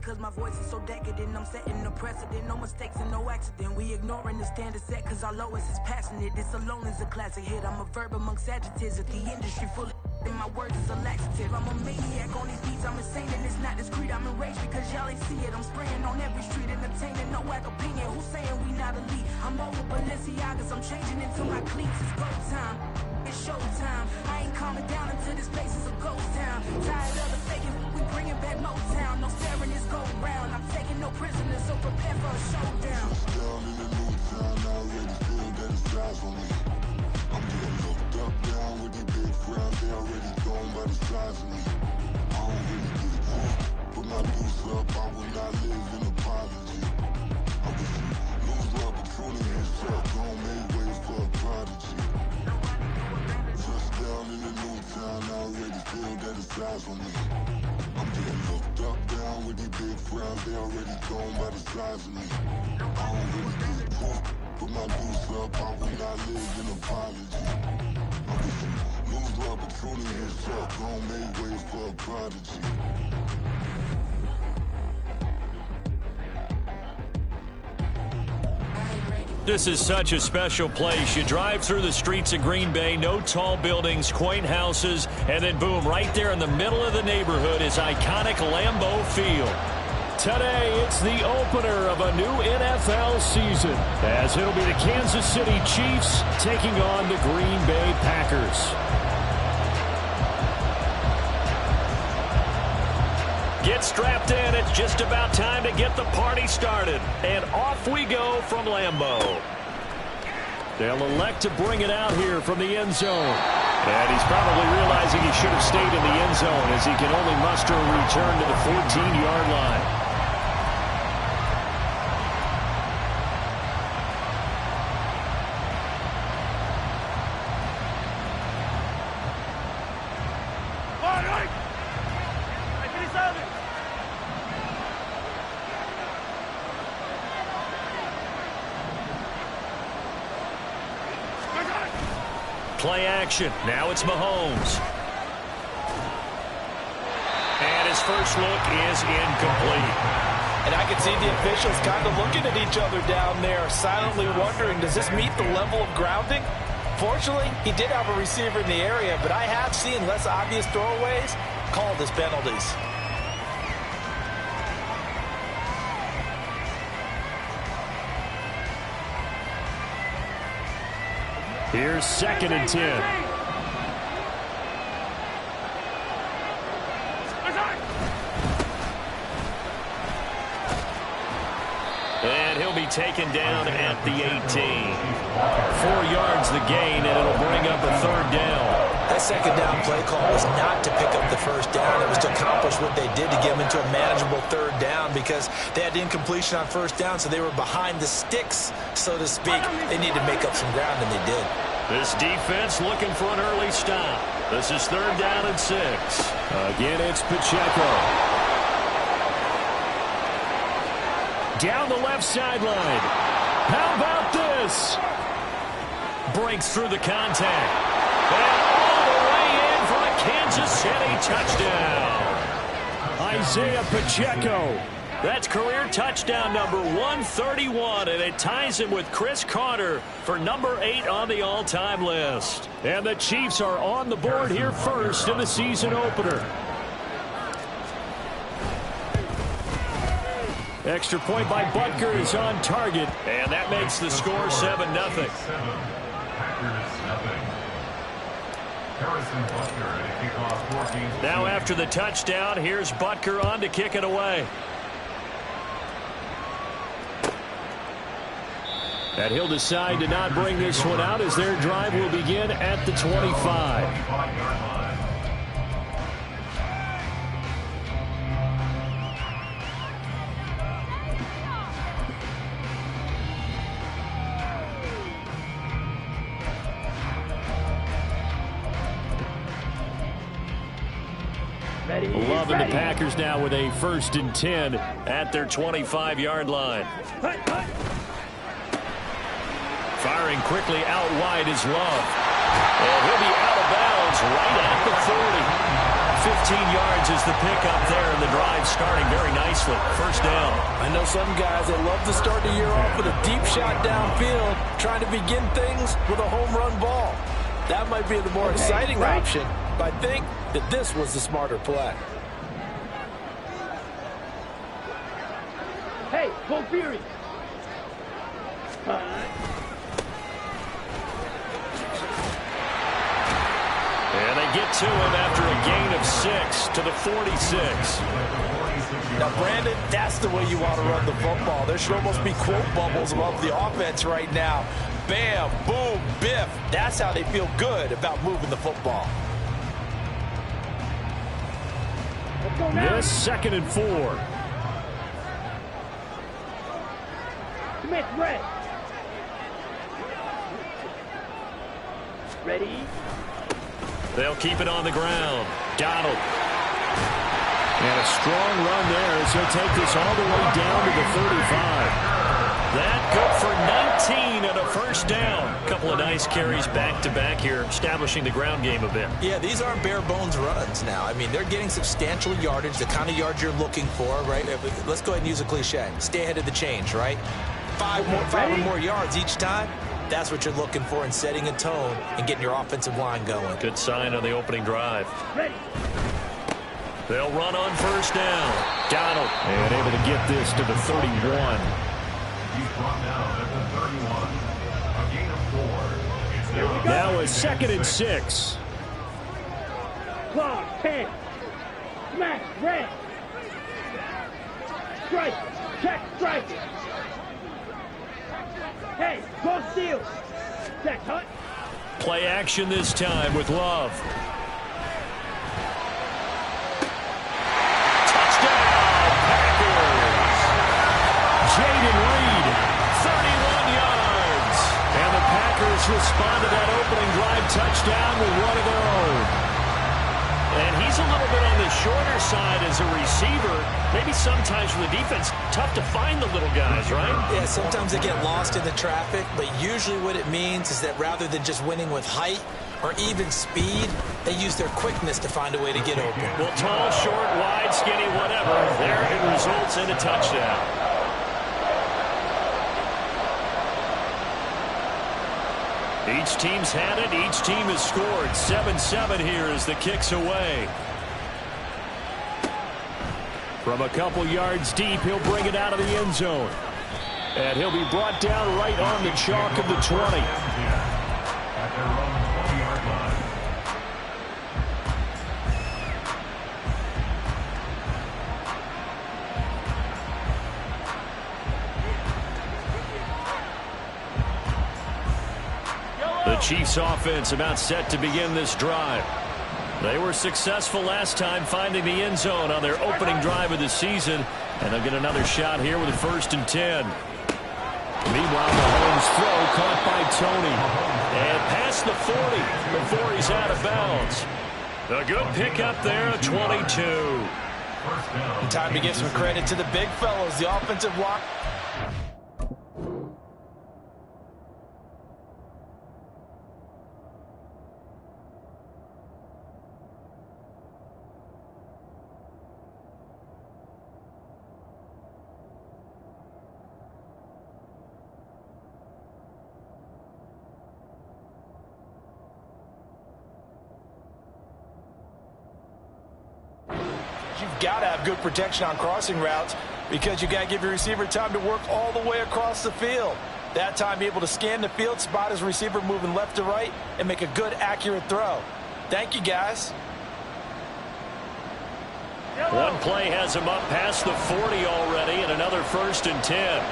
cause my voice is so decadent. I'm setting the precedent, no mistakes and no accident. We ignoring the standard set cause our lowest is passionate. This alone is a classic hit. I'm a verb amongst adjectives at the industry full of and my words is a laxative. I'm a maniac on these beats, I'm insane and it's not discreet. I'm enraged because y'all ain't see it. I'm spraying on every street, entertaining, no whack opinion. Who's saying we not elite? I'm over Balenciagas, I'm changing into my cleats. It's go time, it's show time. I ain't calming down until this place is a ghost town. Tired of the faking, we bringing back Motown. No staring, this go round. I'm taking no prisoners, so prepare for a showdown. Down in the new town, I already feel that it's eyes on me. I'm getting looked up, down with these big frowns. They already gone by the size of me. I don't really get it wrong. Put my deuce up, I will not live in apology. I wish you lose the opportunity and shut. Gon' make ways for a prodigy. Just down in the new town, I already feel that it's eyes on me. I'm getting looked up, down with these big frowns. They already gone by the size of me. I don't really get it wrong. Put my deuce up, I will not live in apology. I wish you lose the opportunity and shut. Gon' make ways for a prodigy. This is such a special place. You drive through the streets of Green Bay, no tall buildings, quaint houses, and then boom, right there in the middle of the neighborhood is iconic Lambeau Field. Today, it's the opener of a new NFL season, as it'll be the Kansas City Chiefs taking on the Green Bay Packers. Get strapped in. It's just about time to get the party started. And off we go from Lambeau. They'll elect to bring it out here from the end zone. And he's probably realizing he should have stayed in the end zone as he can only muster a return to the 14-yard line. Play action. Now it's Mahomes. And his first look is incomplete. And I can see the officials kind of looking at each other down there, silently wondering, does this meet the level of grounding? Fortunately, he did have a receiver in the area, but I have seen less obvious throwaways called as penalties. Here's 2nd and 10. And he'll be taken down at the 18. 4 yards the gain, and it'll bring up a 3rd down. That 2nd down play call was not to pick up the 1st down. It was to accomplish what they did to get them into a manageable 3rd down because they had incompletion on 1st down, so they were behind the sticks, so to speak. They needed to make up some ground, and they did. This defense looking for an early stop. This is 3rd down and 6. Again, it's Pacheco. Down the left sideline. How about this? Breaks through the contact. And all the way in for a Kansas City touchdown. Isaiah Pacheco. That's career touchdown number 131, and it ties him with Chris Carter for number 8 on the all-time list. And the Chiefs are on the board here first in the season opener. Extra point by Butker is on target, and that makes the score 7-0. Now after the touchdown, here's Butker on to kick it away. And he'll decide to not bring this one out as their drive will begin at the 25. Loving the Packers now with a 1st and 10 at their 25-yard line. Firing quickly out wide is Love. And he'll be out of bounds right at the 15 yards is the pickup there, and the drive starting very nicely. First down. I know some guys that love to start the year off with a deep shot downfield, trying to begin things with a home run ball. That might be the more exciting option, but I think that this was the smarter play. Hey, go Fury! And they get to him after a gain of 6 to the 46. Now, Brandon, that's the way you want to run the football. There should almost be quote bubbles above the offense right now. Bam, boom, biff. That's how they feel good about moving the football. This 2nd and 4. Commit red. Ready? They'll keep it on the ground. Donald. And a strong run there as he'll take this all the way down to the 35. That good for 19 and a first down. A couple of nice carries back-to-back here, establishing the ground game a bit. Yeah, these aren't bare-bones runs now. I mean, they're getting substantial yardage, the kind of yards you're looking for, right? Let's go ahead and use a cliche. Stay ahead of the change, right? Five or more yards each time. That's what you're looking for in setting a tone and getting your offensive line going. Good sign on the opening drive. Ready. They'll run on first down. Donald. And able to get this to the 31. He's brought down at the 31. A gain of 4. Now a 2nd and 6. Claw, 10. Smash, red. Strike, check, strike. Hey, go steal. Check, hut. Play action this time with Love. Jaden Reed, 31 yards. And the Packers respond to that opening drive touchdown with one of their own. And he's a little bit on the shorter side as a receiver. Maybe sometimes for the defense, tough to find the little guys, right? Yeah, sometimes they get lost in the traffic, but usually what it means is that rather than just winning with height or even speed, they use their quickness to find a way to get open. Well, tall, short, wide, skinny, whatever. There it results in a touchdown. Each team's had it. Each team has scored. 7-7 here as the kick's away. From a couple yards deep, he'll bring it out of the end zone. And he'll be brought down right on the chalk of the 20. At their own 20-yard line. The Chiefs offense about set to begin this drive. They were successful last time finding the end zone on their opening drive of the season. And they'll get another shot here with a 1st and 10. Meanwhile, Mahomes' throw caught by Tony. And past the 40 before he's out of bounds. A good pickup there, 22. And time to give some credit to the big fellows, the offensive line. You've got to have good protection on crossing routes because you got to give your receiver time to work all the way across the field. That time, be able to scan the field, spot his receiver moving left to right, and make a good, accurate throw. Thank you, guys. One play has him up past the 40 already, and another 1st and 10.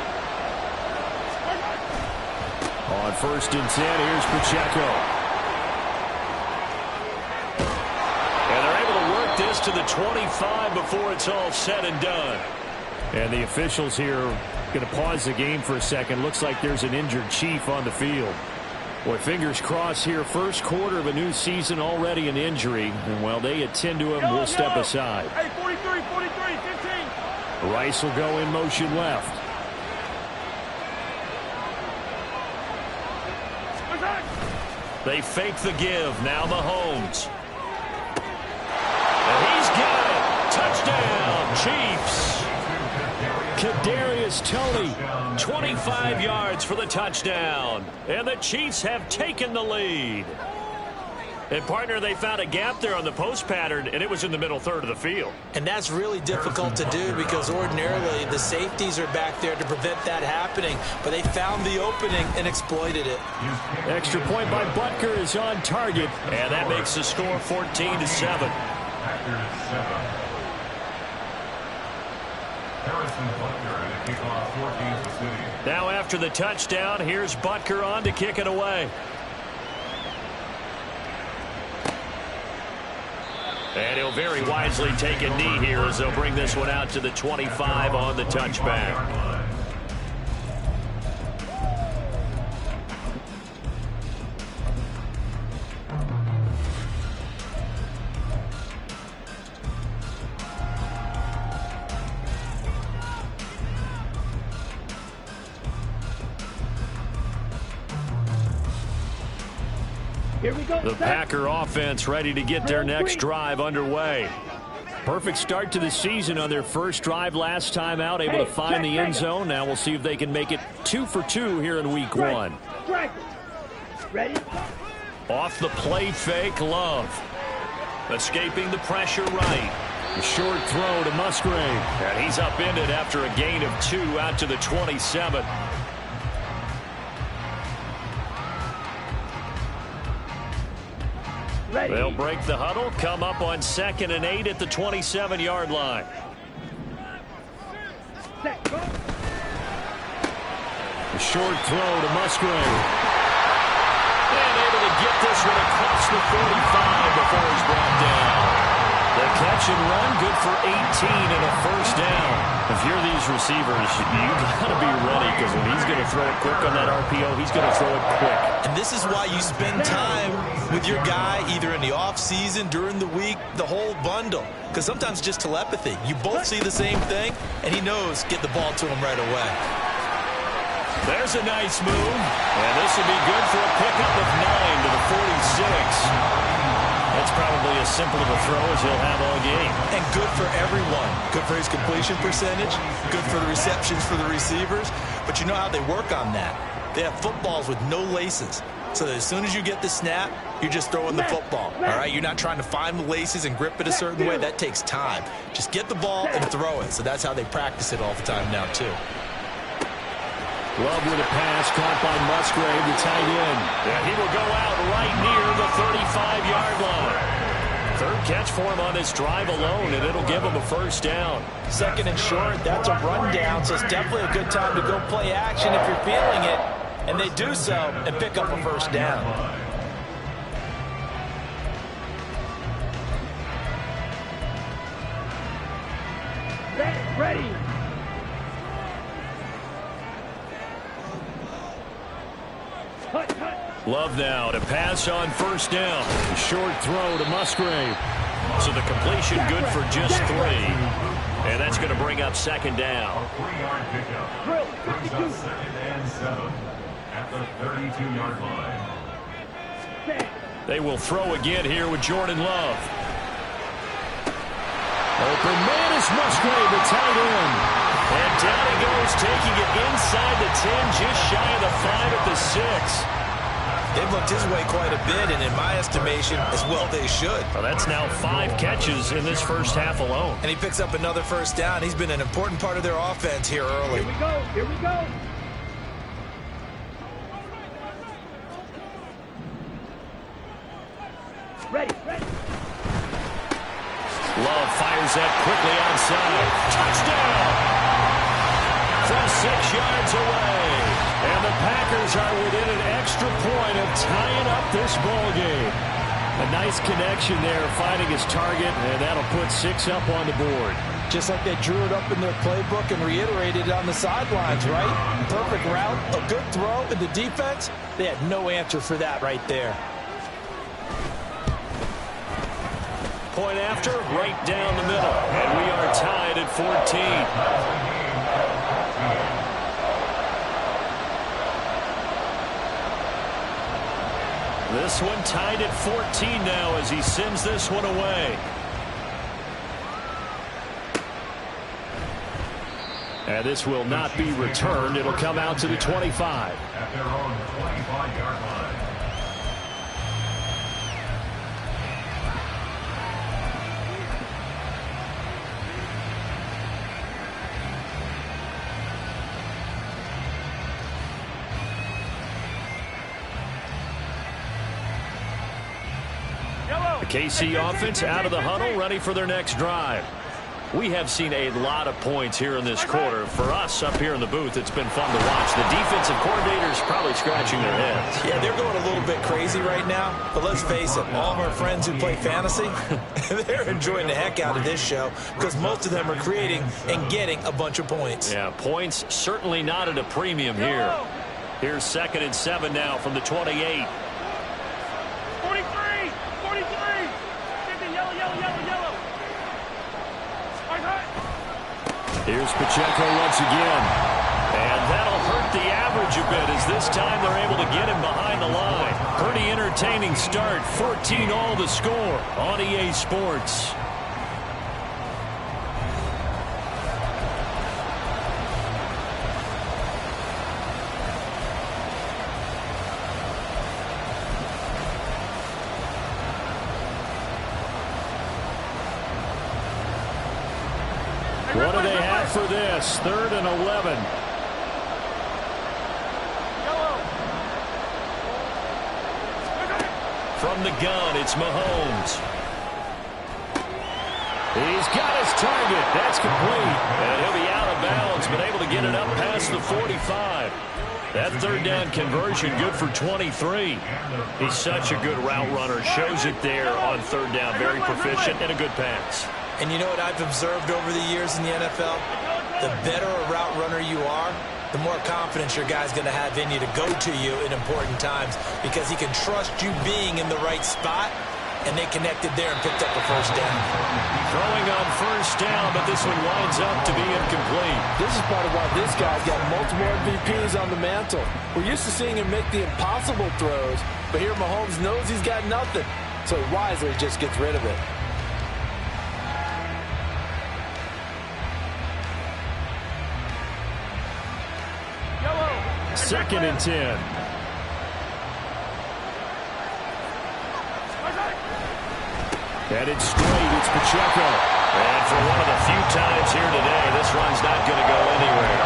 On 1st and 10, here's Pacheco. And they're able to work this to the 25 before it's all said and done. And the officials here are going to pause the game for a second. Looks like there's an injured Chief on the field. Boy, fingers crossed here. First quarter of a new season, already an injury. And while they attend to him, we'll step aside. Hey, 43, 15. Rice will go in motion left. They fake the give. Now Mahomes. And he Touchdown, Chiefs. Kadarius Toney, 25 yards for the touchdown. And the Chiefs have taken the lead. And, partner, they found a gap there on the post pattern, and it was in the middle third of the field. And that's really difficult to do because ordinarily the safeties are back there to prevent that happening. But they found the opening and exploited it. Extra point by Butker is on target, and that makes the score 14-7. Now after the touchdown, here's Butker on to kick it away. And he'll very wisely take a knee here as they'll bring this one out to the 25 on the touchback. Here we go. The Packer offense ready to get their next drive underway. Perfect start to the season on their first drive last time out, able to find the end zone. Now we'll see if they can make it 2 for 2 here in week 1. Ready? Off the play fake, Love. Escaping the pressure right. The short throw to Musgrave. And he's upended after a gain of 2 out to the 27. Ready. They'll break the huddle, come up on 2nd and 8 at the 27-yard line. Set, go. The short throw to Musgrave. And able to get this one across the 45 before he's brought down. The catch and run, good for 18 and a first down. If you're these receivers, you've got to be ready because when he's going to throw it quick on that RPO, he's going to throw it quick. And this is why you spend time with your guy either in the offseason, during the week, the whole bundle. Because sometimes just telepathy. You both see the same thing, and he knows get the ball to him right away. There's a nice move, and this will be good for a pickup of 9 to the 46. That's probably as simple of a throw as he'll have all game. And good for everyone. Good for his completion percentage. Good for the receptions for the receivers. But you know how they work on that. They have footballs with no laces. So that as soon as you get the snap, you're just throwing the football. All right? You're not trying to find the laces and grip it a certain way. That takes time. Just get the ball and throw it. So that's how they practice it all the time now, too. Love with a pass caught by Musgrave, the tight end. And he will go out right near the 35-yard line. Third catch for him on this drive alone, and it'll give him a first down. 2nd and short, that's a rundown, so it's definitely a good time to go play action if you're feeling it. And they do so and pick up a first down. Ready. Love now to pass on first down. A short throw to Musgrave. So the completion good for just 3. And that's going to bring up 2nd down. A 3-yard pickup brings up 2nd and 7 at the 32-yard line. They will throw again here with Jordan Love. Open man is Musgrave, the tight end. And down he goes, taking it inside the 10, just shy of the 5 at the 6. They've looked his way quite a bit, and in my estimation, as well they should. Well, that's now 5 catches in this first half alone. And he picks up another first down. He's been an important part of their offense here early. Here we go. Here we go. Ready. Love fires that quickly outside. Touchdown! From 6 yards away. And the Packers are within an extra point of tying up this ball game. A nice connection there, finding his target, and that'll put 6 up on the board. Just like they drew it up in their playbook and reiterated it on the sidelines, right? Perfect route, a good throw, and the defense, they had no answer for that right there. Point after, right down the middle. And we are tied at 14. This one tied at 14 now as he sends this one away. And this will not be returned. It'll come out to the 25. At their own 25-yard line. The KC offense out of the huddle, ready for their next drive. We have seen a lot of points here in this quarter. For us up here in the booth, it's been fun to watch. The defensive coordinators probably scratching their heads. Yeah, they're going a little bit crazy right now. But let's face it, all of our friends who play fantasy, they're enjoying the heck out of this show because most of them are creating and getting a bunch of points. Yeah, points certainly not at a premium here. Here's 2nd and 7 now from the 28. 43! 43! 50, yellow, yellow, yellow, yellow. Here's Pacheco once again. And that'll hurt the average a bit as this time they're able to get him behind the line. Pretty entertaining start. 14-all the score on EA Sports. What do they have for this? 3rd and 11. From the gun, it's Mahomes. He's got his target. That's complete. And he'll be out of bounds, but able to get it up past the 45. That 3rd down conversion good for 23. He's such a good route runner. Shows it there on 3rd down. Very proficient and a good pass. And you know what I've observed over the years in the NFL? The better a route runner you are, the more confidence your guy's going to have in you to go to you in important times because he can trust you being in the right spot, and they connected there and picked up a 1st down. Throwing on 1st down, but this one winds up to be incomplete. This is part of why this guy's got multiple MVPs on the mantle. We're used to seeing him make the impossible throws, but here Mahomes knows he's got nothing, so he wisely just gets rid of it. 2nd and 10. Headed straight, it's Pacheco. And for one of the few times here today, this run's not going to go anywhere.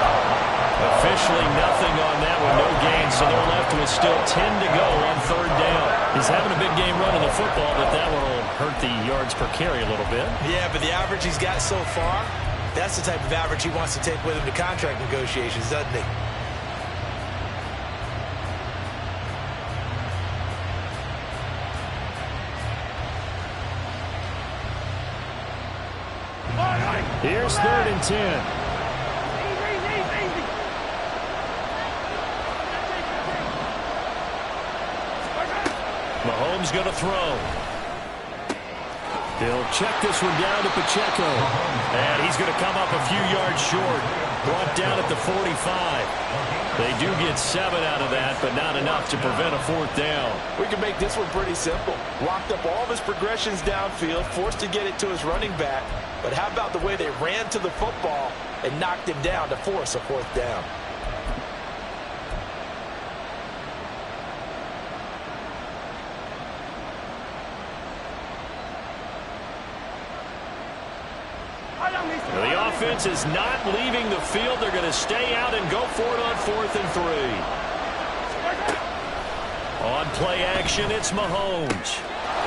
Officially nothing on that with no gain, so they're left with still 10 to go on 3rd down. He's having a big game running the football, but that one will hurt the yards per carry a little bit. Yeah, but the average he's got so far, that's the type of average he wants to take with him to contract negotiations, doesn't he? Here's 3rd and 10. Mahomes going to throw. He'll check this one down to Pacheco. And he's going to come up a few yards short. Brought down at the 45. They do get 7 out of that, but not enough to prevent a 4th down. We can make this one pretty simple. Locked up all of his progressions downfield, forced to get it to his running back. But how about the way they ran to the football and knocked him down to force a 4th down? The offense is not leaving the field. They're going to stay out and go for it on 4th and 3. On play action, it's Mahomes.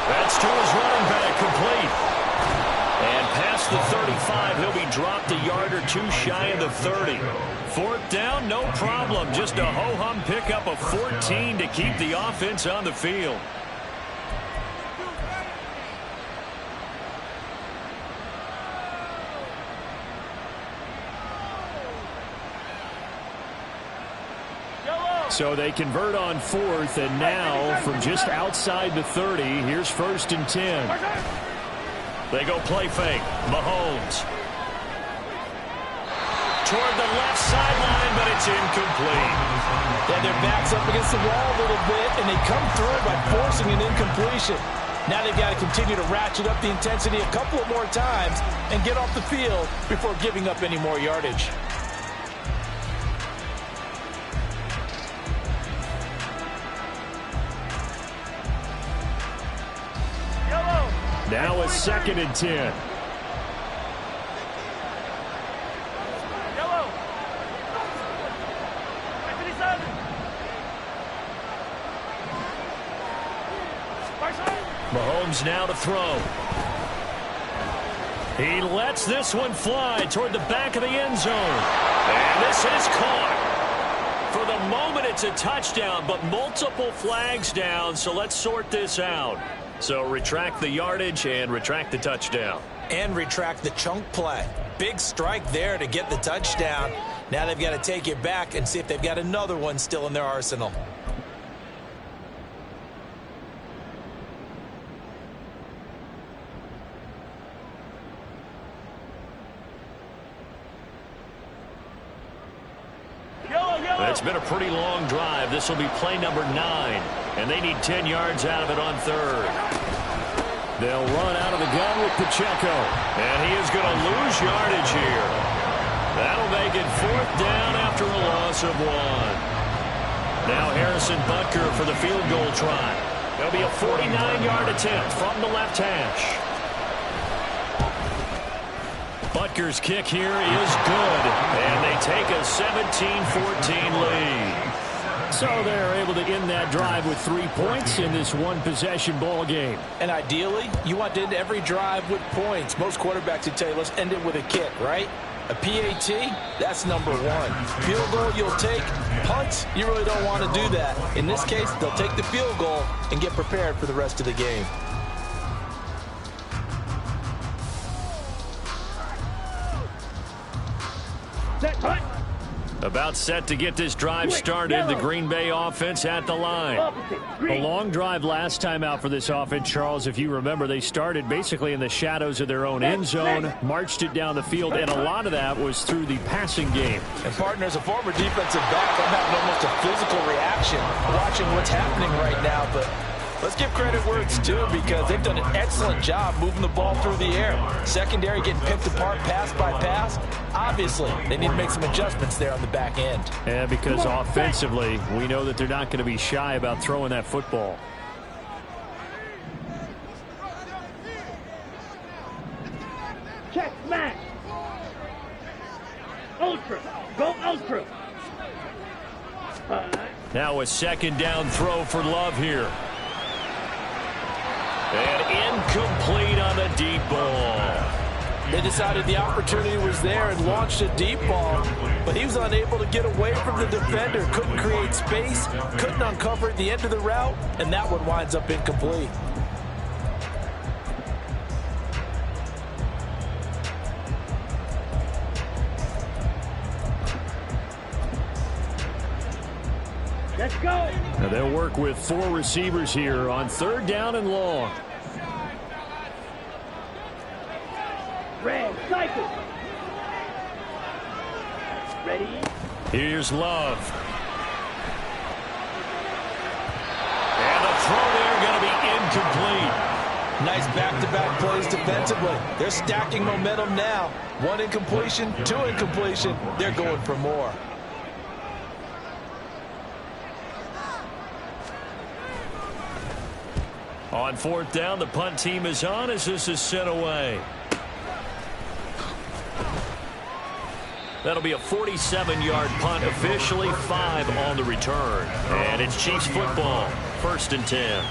That's to his running back, complete. And past the 35, he'll be dropped a yard or two shy of the 30. 4th down, no problem. Just a ho-hum pickup of 14 to keep the offense on the field. So they convert on 4th, and now from just outside the 30, here's 1st and 10. They go play fake. Mahomes. Toward the left sideline, but it's incomplete. Yeah, their back's up against the wall a little bit, and they come through by forcing an incompletion. Now they've got to continue to ratchet up the intensity a couple of more times and get off the field before giving up any more yardage. Now a 2nd and 10. Yellow. 57. Mahomes now to throw. He lets this one fly toward the back of the end zone. And this is caught. For the moment, it's a touchdown, but multiple flags down, so let's sort this out. So retract the yardage and retract the touchdown. And retract the chunk play. Big strike there to get the touchdown. Now they've got to take it back and see if they've got another one still in their arsenal. It's been a pretty long drive. This will be play number 9. And they need 10 yards out of it on 3rd. They'll run out of the gun with Pacheco. And he is going to lose yardage here. That'll make it 4th down after a loss of 1. Now Harrison Butker for the field goal try. There'll be a 49-yard attempt from the left hash. Butker's kick here is good, and they take a 17-14 lead. So they're able to end that drive with 3 points in this one-possession ball game. And ideally, you want to end every drive with points. Most quarterbacks would tell you, let's end it with a kick, right? A PAT, that's number 1. Field goal, you'll take. Punts, you really don't want to do that. In this case, they'll take the field goal and get prepared for the rest of the game. About set to get this drive started. The Green Bay offense at the line. A long drive last time out for this offense, Charles. If you remember, they started basically in the shadows of their own end zone, marched it down the field, and a lot of that was through the passing game. And, partner, as a former defensive back, I'm having almost a physical reaction watching what's happening right now. But let's give credit where it's due because they've done an excellent job moving the ball through the air. Secondary getting picked apart pass by pass. Obviously, they need to make some adjustments there on the back end. Yeah, because offensively, we know that they're not going to be shy about throwing that football. Check, smash. Ultra. Go Ultra. Now a 2nd down throw for Love here. And incomplete on the deep ball. They decided the opportunity was there and launched a deep ball, but he was unable to get away from the defender, couldn't create space, couldn't uncover the end of the route, and that one winds up incomplete. Let's go. Now they'll work with 4 receivers here on 3rd down and long. Red cycle. Ready? Here's Love. And the throw there going to be incomplete. Nice back-to-back plays defensively. They're stacking momentum now. 1 incompletion, 2 incompletion. They're going for more. On 4th down, the punt team is on as this is sent away. That'll be a 47-yard punt, officially 5 on the return. And it's Chiefs football, 1st and 10.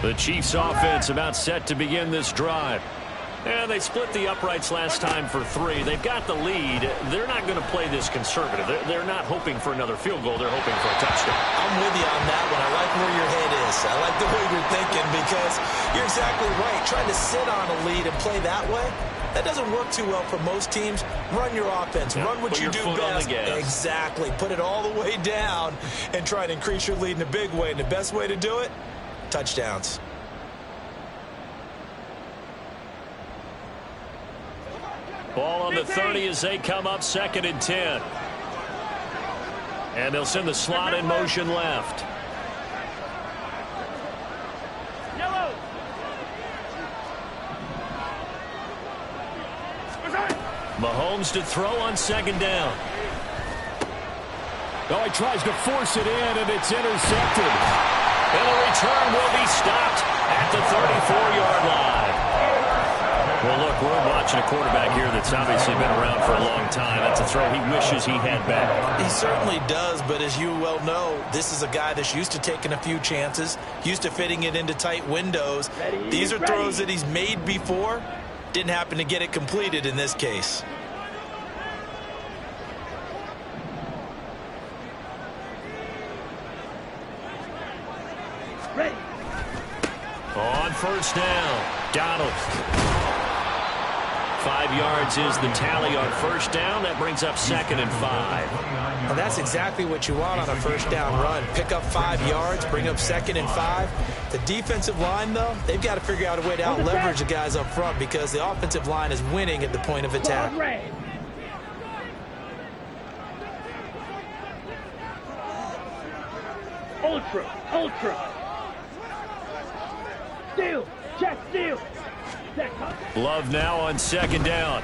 The Chiefs offense about set to begin this drive. And they split the uprights last time for 3. They've got the lead. They're not going to play this conservative. They're not hoping for another field goal. They're hoping for a touchdown. I'm with you on that one. I like where your head is. I like the way you're thinking because you're exactly right. Trying to sit on a lead and play that way, that doesn't work too well for most teams. Run your offense. Yeah, run what you do best. Exactly. Put it all the way down and try to increase your lead in a big way. And the best way to do it, touchdowns. Ball on the 30 as they come up 2nd and 10. And they'll send the slot in motion left. Yellow. Mahomes to throw on 2nd down. Oh, he tries to force it in, and it's intercepted. And the return will be stopped at the 34-yard line. Well, look, we're watching a quarterback here that's obviously been around for a long time. That's a throw he wishes he had back. He certainly does, but as you well know, this is a guy that's used to taking a few chances, used to fitting it into tight windows. These are throws that he's made before. Didn't happen to get it completed in this case. Ready. On 1st down, Donald. 5 yards is the tally on 1st down. That brings up 2nd and 5. Well, that's exactly what you want on a 1st down run. Pick up 5 yards, bring up 2nd and 5. The defensive line, though, they've got to figure out a way to out-leverage the guys up front because the offensive line is winning at the point of attack. Ultra. Steal. Check steal. Love now on 2nd down.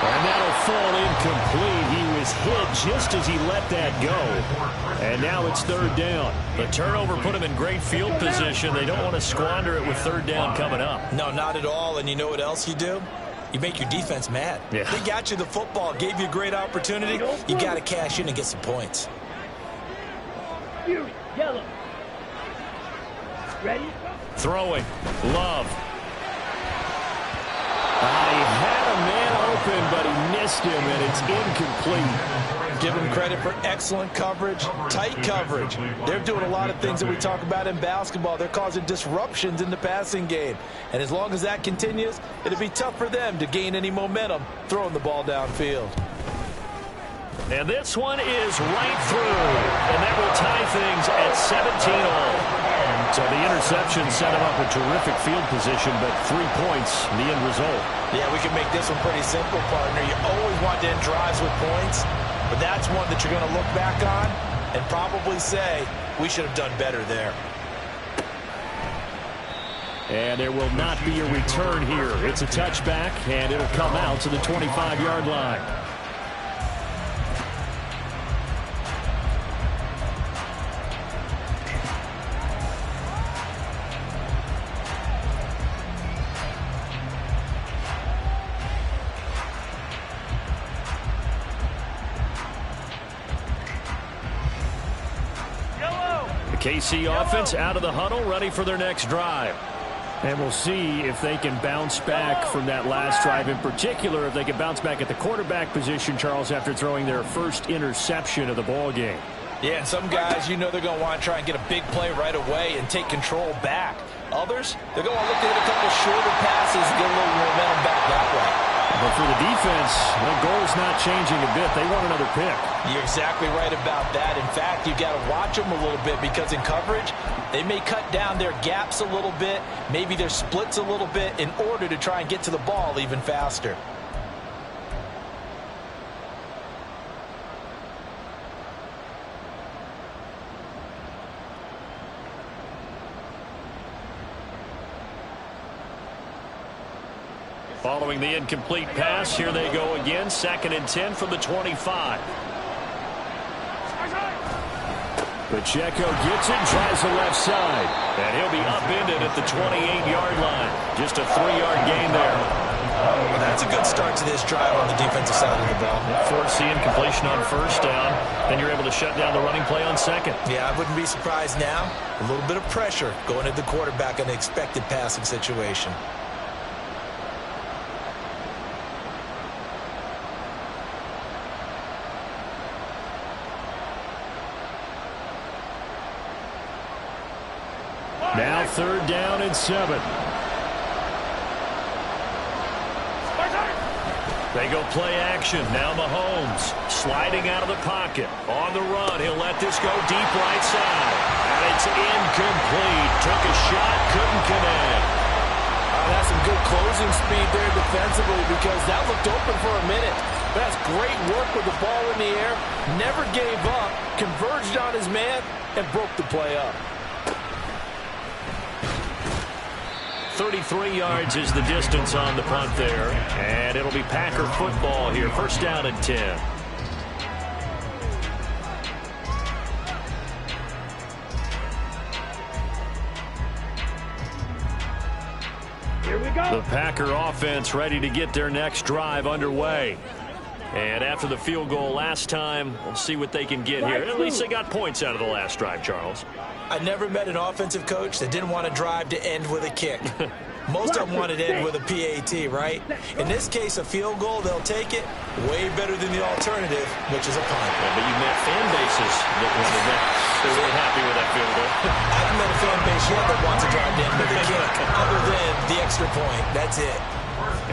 And that'll fall incomplete. He was hit just as he let that go. And now it's 3rd down. The turnover put him in great field position. They don't want to squander it with 3rd down coming up. No, not at all. And you know what else you do? You make your defense mad. Yeah. They got you the football, gave you a great opportunity. You got to cash in and get some points. Yellow. Ready? Throwing. Love. He had a man open, but he missed him, and it's incomplete. Give him credit for excellent coverage, tight coverage. They're doing a lot of things that we talk about in basketball. They're causing disruptions in the passing game. And as long as that continues, it'll be tough for them to gain any momentum throwing the ball downfield. And this one is right through. And that will tie things at 17-all. So the interception set him up a terrific field position, but 3 points, the end result. Yeah, we can make this one pretty simple, partner. You always want to end drives with points, but that's one that you're going to look back on and probably say, we should have done better there. And there will not be a return here. It's a touchback, and it'll come out to the 25-yard line. KC offense out of the huddle, ready for their next drive. And we'll see if they can bounce back from that last drive, in particular, if they can bounce back at the quarterback position, Charles, after throwing their first interception of the ball game. Yeah, and some guys, you know they're going to want to try and get a big play right away and take control back. Others, they're going to look to hit a couple shorter passes and get a little momentum back that way. But for the defense, the goal's not changing a bit. They want another pick. You're exactly right about that. In fact, you've got to watch them a little bit because in coverage, they may cut down their gaps a little bit, maybe their splits a little bit in order to try and get to the ball even faster. Following the incomplete pass, here they go again. 2nd and 10 from the 25. Pacheco gets it, tries the left side. And he'll be upended at the 28-yard line. Just a 3-yard gain there. Well, that's a good start to this drive on the defensive side of the ball. Force the incompletion on 1st down. Then you're able to shut down the running play on 2nd. Yeah, I wouldn't be surprised now. A little bit of pressure going at the quarterback in an expected passing situation. Now 3rd down and 7. They go play action. Now Mahomes sliding out of the pocket. On the run, he'll let this go deep right side. And it's incomplete. Took a shot, couldn't connect. And that's some good closing speed there defensively because that looked open for a minute. But that's great work with the ball in the air. Never gave up, converged on his man, and broke the play up. 33 yards is the distance on the punt there. And it'll be Packer football here. First down and 10. Here we go. The Packer offense ready to get their next drive underway. And after the field goal last time, we'll see what they can get here. At least they got points out of the last drive, Charles. I never met an offensive coach that didn't want to drive to end with a kick. Most of them wanted to end with a PAT, right? In this case, a field goal, they'll take it. Way better than the alternative, which is a punt. Yeah, but you met fan bases that were happy with that field goal. I haven't met a fan base yet that wants to drive to end with a kick, other than the extra point. That's it.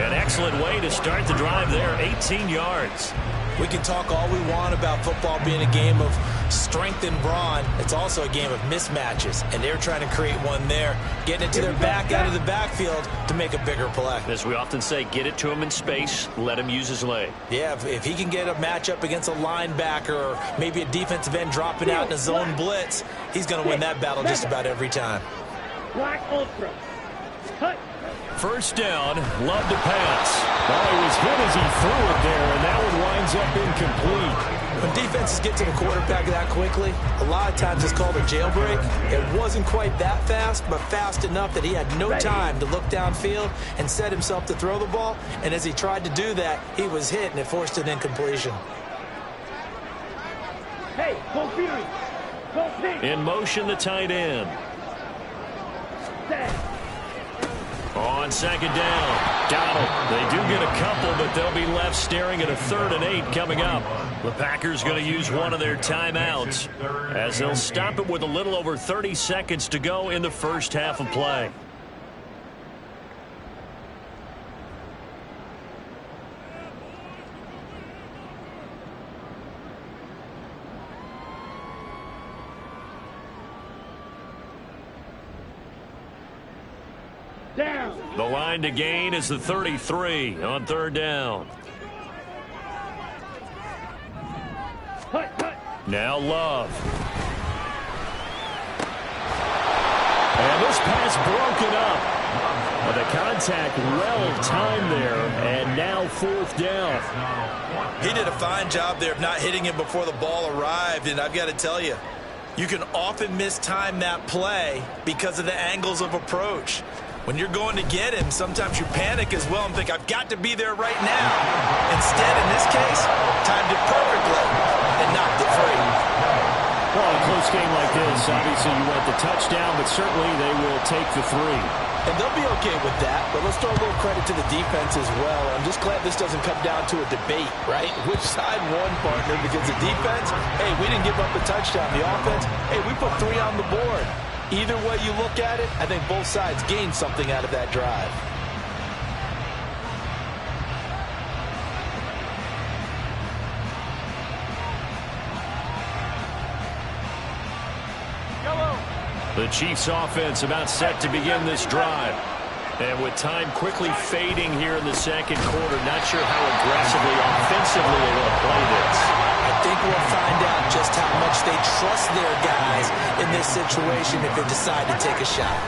An excellent way to start the drive there, 18 yards. We can talk all we want about football being a game of strength and brawn. It's also a game of mismatches, and they're trying to create one there, getting it to their back out of the backfield to make a bigger play. As we often say, get it to him in space, let him use his leg. Yeah, if he can get a matchup against a linebacker or maybe a defensive end dropping out in a zone blitz, he's going to win that battle just about every time. Black Ultra. Cut. First down, Love to pass. Well, he was hit as he threw it there, and that one winds up incomplete. When defenses get to the quarterback that quickly, a lot of times it's called a jailbreak. It wasn't quite that fast, but fast enough that he had no time to look downfield and set himself to throw the ball. And as he tried to do that, he was hit, and it forced an incompletion. Hey, go Fury. Go Pink. In motion, the tight end. Set. On second down, Donald. They do get a couple, but they'll be left staring at a 3rd and 8 coming up. The Packers going to use one of their timeouts as they'll stop it with a little over 30 seconds to go in the first half of play. Down. The line to gain is the 33 on 3rd down. Cut, cut. Now Love. And this pass broken up. The contact well timed there, and now 4th down. He did a fine job there of not hitting him before the ball arrived, and I've got to tell you, you can often mistime that play because of the angles of approach. When you're going to get him, sometimes you panic as well and think, I've got to be there right now. Instead, in this case, timed it perfectly and knocked it free. Well, in a close game like this, obviously you want the touchdown, but certainly they will take the 3. And they'll be okay with that, but let's throw a little credit to the defense as well. I'm just glad this doesn't come down to a debate, right? Which side won, partner? Because the defense, hey, we didn't give up a touchdown. The offense, hey, we put 3 on the board. Either way you look at it, I think both sides gained something out of that drive. The Chiefs offense about set to begin this drive. And with time quickly fading here in the second quarter, not sure how aggressively, offensively they want to play this. I think we'll find out just how much they trust their guys in this situation if they decide to take a shot.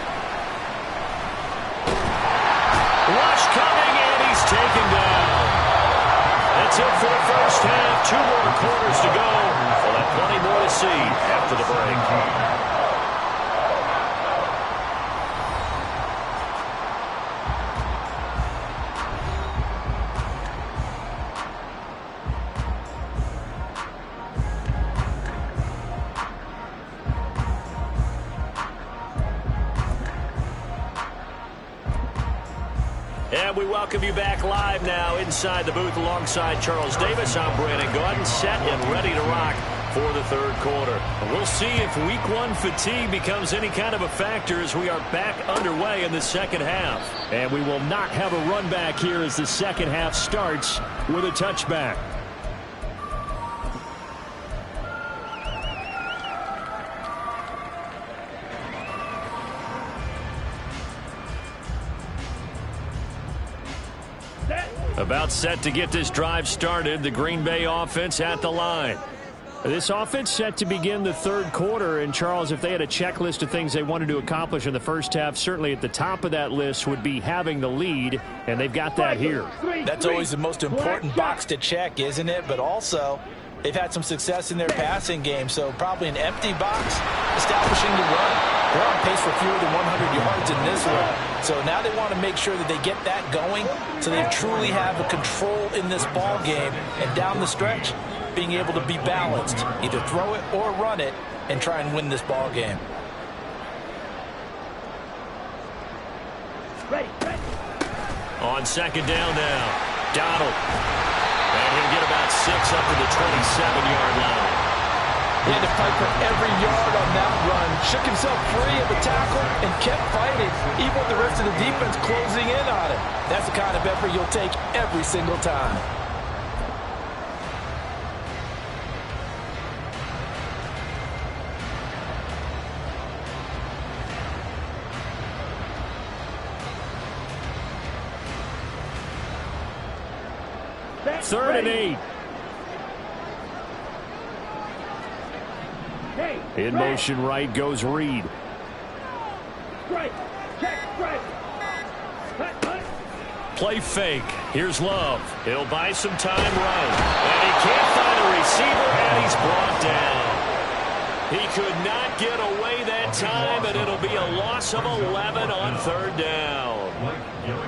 Rush coming, and he's taken down. That's it for the first half. 2 more quarters to go. We'll have plenty more to see after the break. And we welcome you back live now inside the booth alongside Charles Davis. I'm Brandon Gaudin, set and ready to rock for the 3rd quarter. We'll see if week 1 fatigue becomes any kind of a factor as we are back underway in the second half. And we will not have a run back here as the second half starts with a touchback. About set to get this drive started, the Green Bay offense at the line. This offense set to begin the third quarter, and Charles, if they had a checklist of things they wanted to accomplish in the first half, certainly at the top of that list would be having the lead, and they've got that here. That's always the most important box to check, isn't it? But also, they've had some success in their passing game, so probably an empty box, establishing the run. They're on pace for fewer than 100 yards in this one. So now they want to make sure that they get that going so they truly have a control in this ball game, and down the stretch, being able to be balanced, either throw it or run it, and try and win this ball game. On second down now, Donald. And he'll get about 6 up to the 27-yard line. He had to fight for every yard on that run, shook himself free of the tackle, and kept fighting, even with the rest of the defense closing in on him. That's the kind of effort you'll take every single time. Third and 8. In motion right goes Reed. Play fake. Here's Love. He'll buy some time right. And he can't find a receiver, and he's brought down. He could not get away that time, and it'll be a loss of 11 on third down.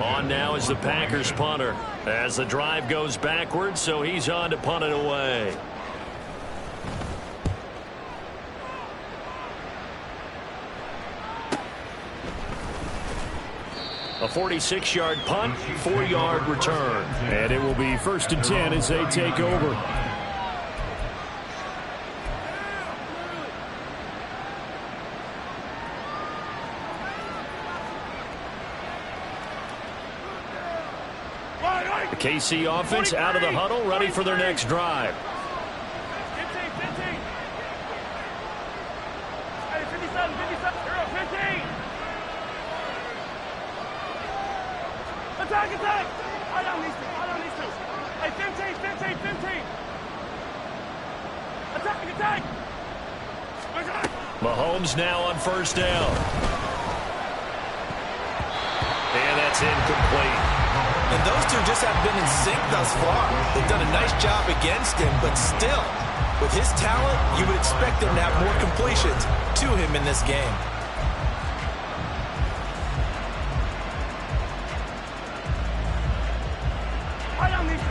On now is the Packers punter as the drive goes backwards, so he's on to punt it away. A 46-yard punt, 4-yard return. And it will be 1st and 10 as they take over. The KC offense out of the huddle, ready for their next drive. 15. Hey, 57, 15. Attack! I don't need to. Hey, 15. Attack! Mahomes now on first down. And that's incomplete. And those two just have been in sync thus far. They've done a nice job against him, but still, with his talent, you would expect him to have more completions to him in this game.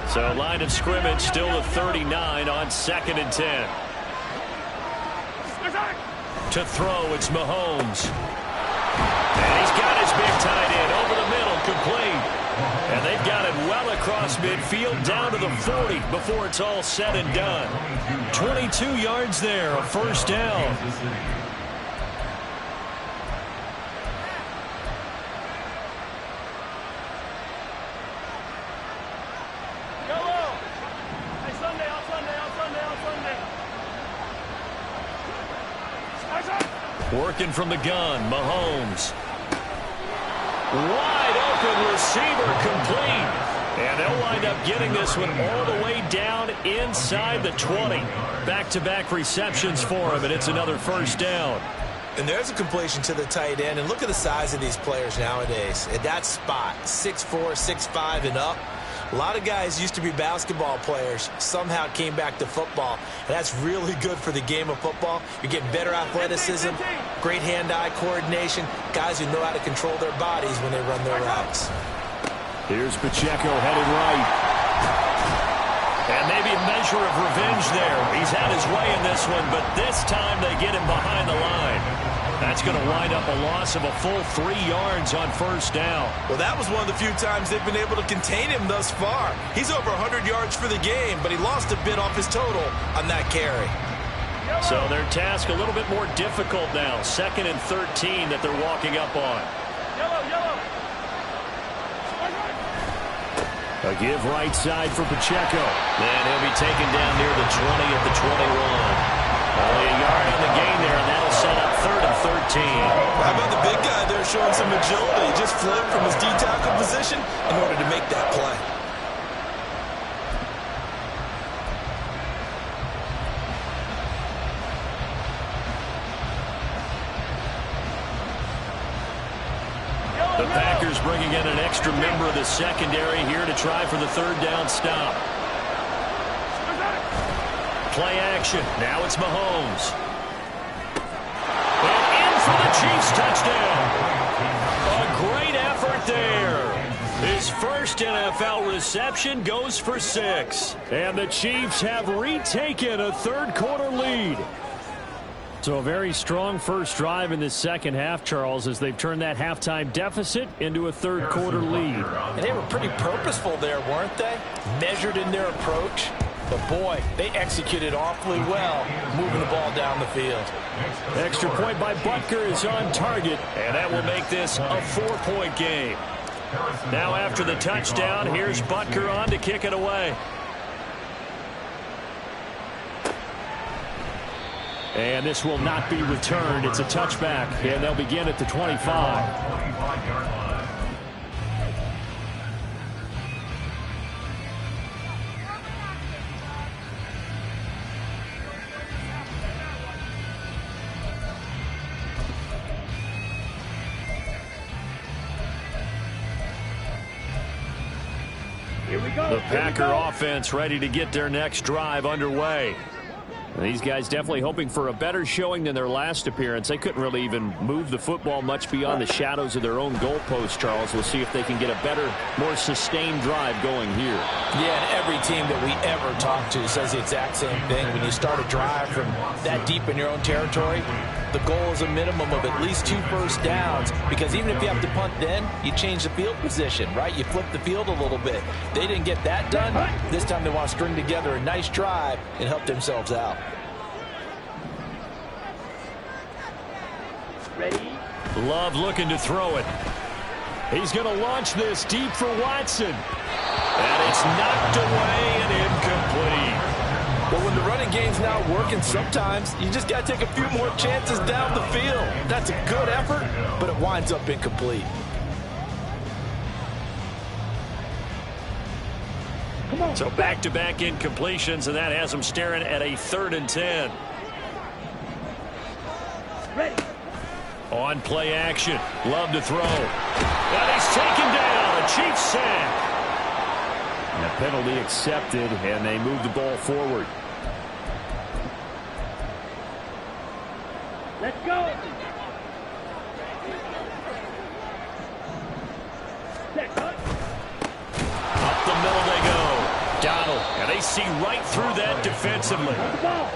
So line of scrimmage still at 39 on 2nd and 10. To throw, it's Mahomes. And he's got his big tight end over the middle, complete. And they've got it well across midfield down to the 40 before it's all said and done. 22 yards there, a first down. Working from the gun, Mahomes. Wide open receiver, complete. And they'll wind up getting this one all the way down inside the 20. Back-to-back receptions for him, and it's another first down. And there's a completion to the tight end. And look at the size of these players nowadays. At that spot, 6'4", 6'5", and up. A lot of guys used to be basketball players, somehow came back to football. And that's really good for the game of football. You're getting better athleticism, great hand-eye coordination, guys who know how to control their bodies when they run their routes. Here's Pacheco headed right. And maybe a measure of revenge there. He's had his way in this one, but this time they get him behind the line. That's going to wind up a loss of a full 3 yards on first down. Well, that was one of the few times they've been able to contain him thus far. He's over 100 yards for the game, but he lost a bit off his total on that carry. So their task a little bit more difficult now. 2nd and 13 that they're walking up on. Yellow. A give right side for Pacheco. And he'll be taken down near the 20 at the 21. Only a yard on the gain there, and that'll set up 3rd and 13. How about the big guy there showing some agility? He just flipped from his D-tackle position in order to make that play. The Packers bringing in an extra member of the secondary here to try for the third down stop. Play action. Now it's Mahomes. And in for the Chiefs touchdown. A great effort there. His first NFL reception goes for 6. And the Chiefs have retaken a third-quarter lead. So a very strong first drive in the second half, Charles, as they've turned that halftime deficit into a third-quarter lead. And they were pretty purposeful there, weren't they? Measured in their approach. But, boy, they executed awfully well, moving the ball down the field. Extra point by Butker is on target, and that will make this a 4-point game. Now after the touchdown, here's Butker on to kick it away. And this will not be returned. It's a touchback, and they'll begin at the 25. The Packer offense ready to get their next drive underway. These guys definitely hoping for a better showing than their last appearance. They couldn't really even move the football much beyond the shadows of their own goalpost, Charles. We'll see if they can get a better, more sustained drive going here. Yeah, and every team that we ever talk to says the exact same thing. When you start a drive from that deep in your own territory, the goal is a minimum of at least 2 first downs, because even if you have to punt then, you change the field position, right? You flip the field a little bit. They didn't get that done. This time they want to string together a nice drive and help themselves out. Ready? Love looking to throw it. He's going to launch this deep for Watson. And it's knocked away and incomplete. But when the running game's not working, sometimes you just got to take a few more chances down the field. That's a good effort, but it winds up incomplete. So back-to-back incompletions, and that has them staring at a 3rd and 10. Ready? On play action. Love to throw. And he's taken down. A Chiefs sack. And a penalty accepted, and they move the ball forward. Let's go. Up the middle they go. Donald, and they see right through that defensively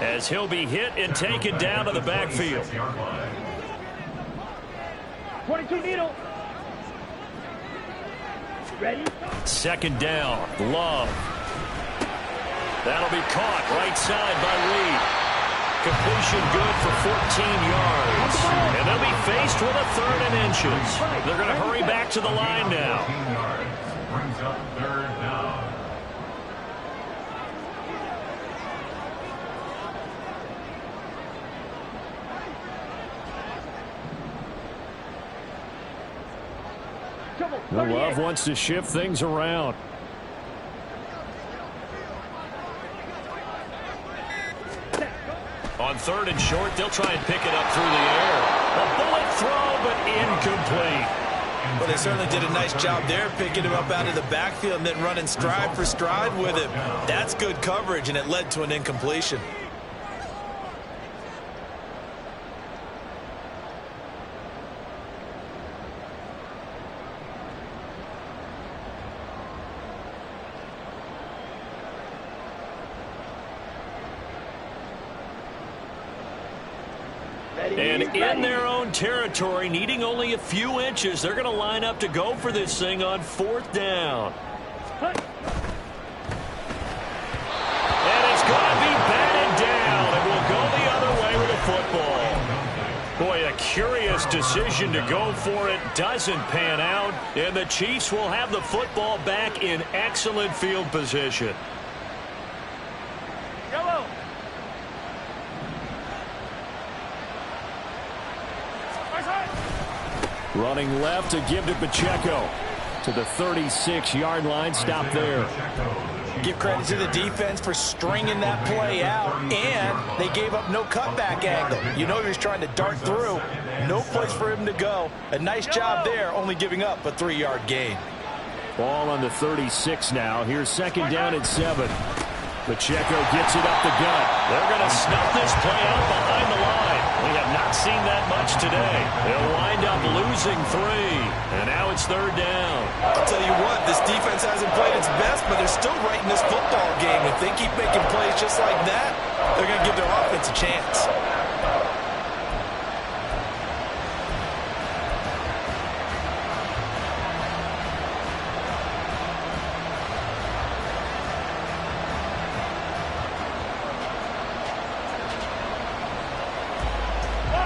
as he'll be hit and taken down to the backfield. 22 needle. Ready? 2nd down. Love. That'll be caught right side by Reed. Completion good for 14 yards. And they'll be faced with a 3rd and inches. They're going to hurry back to the line now. Brings up 3rd down. Love wants to shift things around. On 3rd and short, they'll try and pick it up through the air. A bullet throw, but incomplete. Well, they certainly did a nice job there, picking him up out of the backfield and then running stride for stride with him. That's good coverage, and it led to an incompletion. And in their own territory, needing only a few inches, they're going to line up to go for this thing on 4th down. And it's going to be batted down, and we'll go the other way with the football. Boy, a curious decision to go for it. Doesn't pan out, and the Chiefs will have the football back in excellent field position. Yellow. Running left to give to Pacheco. To the 36-yard line. Stop there. Give credit to the defense for stringing that play out, and they gave up no cutback angle. You know he was trying to dart through. No place for him to go. A nice job there, only giving up a 3-yard gain. Ball on the 36 now. Here's second down at 7. Pacheco gets it up the gut. They're going to snuff this play out behind the line. We have not seen that much today. They'll wind up losing 3. And now it's third down. I'll tell you what, this defense hasn't played its best, but they're still right in this football game. If they keep making plays just like that, they're going to give their offense a chance.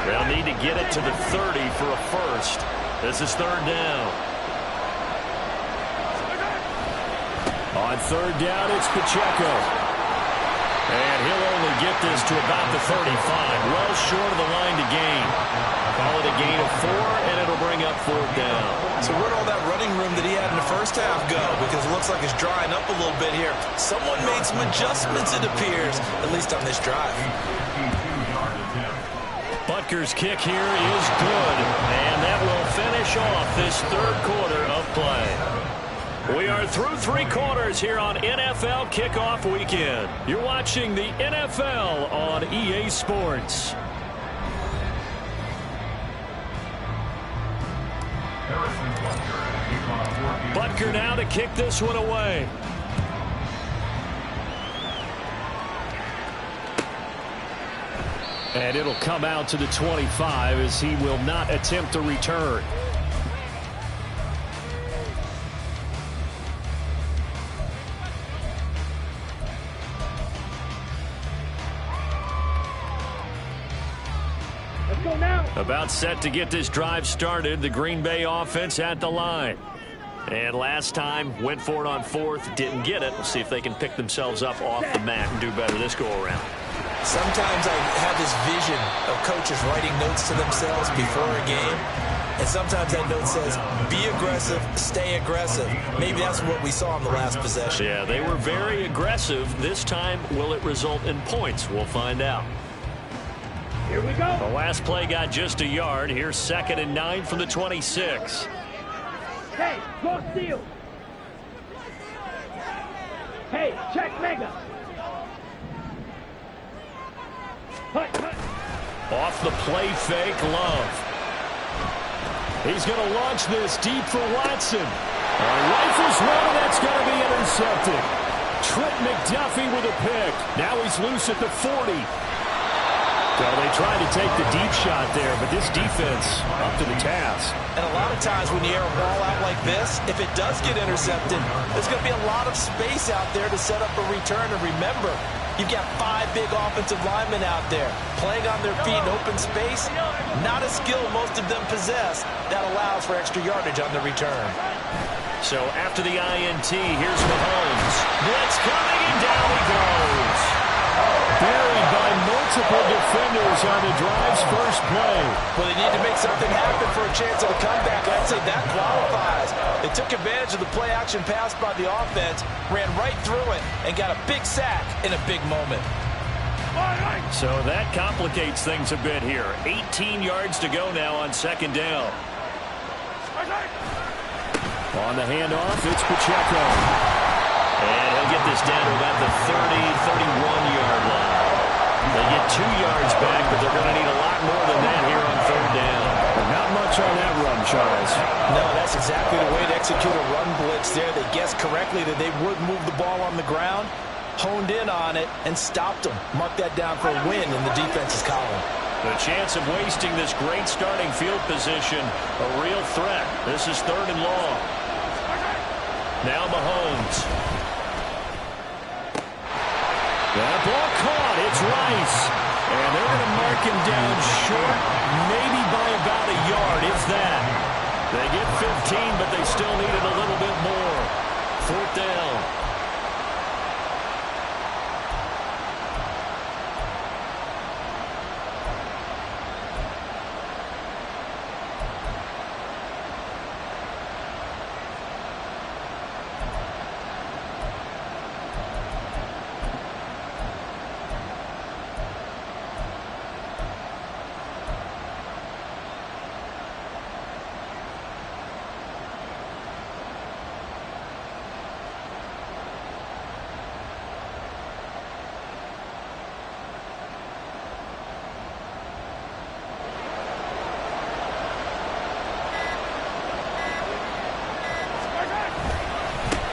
They'll need to get it to the 30 for a first. This is third down. On third down, it's Pacheco. And he'll only get this to about the 35. Well short of the line to gain. Call it a gain of 4, and it'll bring up fourth down. So where'd all that running room that he had in the first half go? Because it looks like it's drying up a little bit here. Someone made some adjustments, it appears, at least on this drive. Butker's kick here is good, and that will finish off this third quarter of play. We are through 3 quarters here on NFL Kickoff Weekend. You're watching the NFL on EA Sports. Butker now to kick this one away. And it'll come out to the 25 as he will not attempt a return. Let's go now. About set to get this drive started. The Green Bay offense at the line. And last time, went for it on 4th, didn't get it. We'll see if they can pick themselves up off the mat and do better this go-around. Sometimes I have this vision of coaches writing notes to themselves before a game, and sometimes that note says, be aggressive, stay aggressive. Maybe that's what we saw in the last possession. Yeah, they were very aggressive. This time, will it result in points? We'll find out. Here we go. The last play got just a yard. Here's 2nd and 9 from the 26. Hey, go steal. Hey, check mega. Off the play fake, Love. He's going to launch this deep for Watson. Rifles one, and that's going to be intercepted. Trent McDuffie with a pick. Now he's loose at the 40. Well, they tried to take the deep shot there, but this defense up to the task. And a lot of times when you air a ball out like this, if it does get intercepted, there's going to be a lot of space out there to set up a return. And remember, you've got 5 big offensive linemen out there playing on their feet in open space. Not a skill most of them possess that allows for extra yardage on the return. So after the INT, here's Mahomes. Blitz coming, and down he goes. Buried by multiple defenders on the drive's first play. Well, they need to make something happen for a chance at a comeback. I'd say that qualifies. They took advantage of the play-action pass by the offense, ran right through it, and got a big sack in a big moment. So that complicates things a bit here. 18 yards to go now on 2nd down. On the handoff, it's Pacheco. And he'll get this down to about the 31-yard line. They get 2 yards back, but they're going to need a lot more than that here on 3rd down. Not much on that run, Charles. No, that's exactly the way to execute a run blitz there. They guessed correctly that they would move the ball on the ground, honed in on it, and stopped them. Mark that down for a win in the defense's column. The chance of wasting this great starting field position, a real threat. This is 3rd and long. Now Mahomes. That ball caught. It's Rice. And they're going to mark him down short, maybe by about a yard, if that. They get 15, but they still need it a little bit more. 4th down.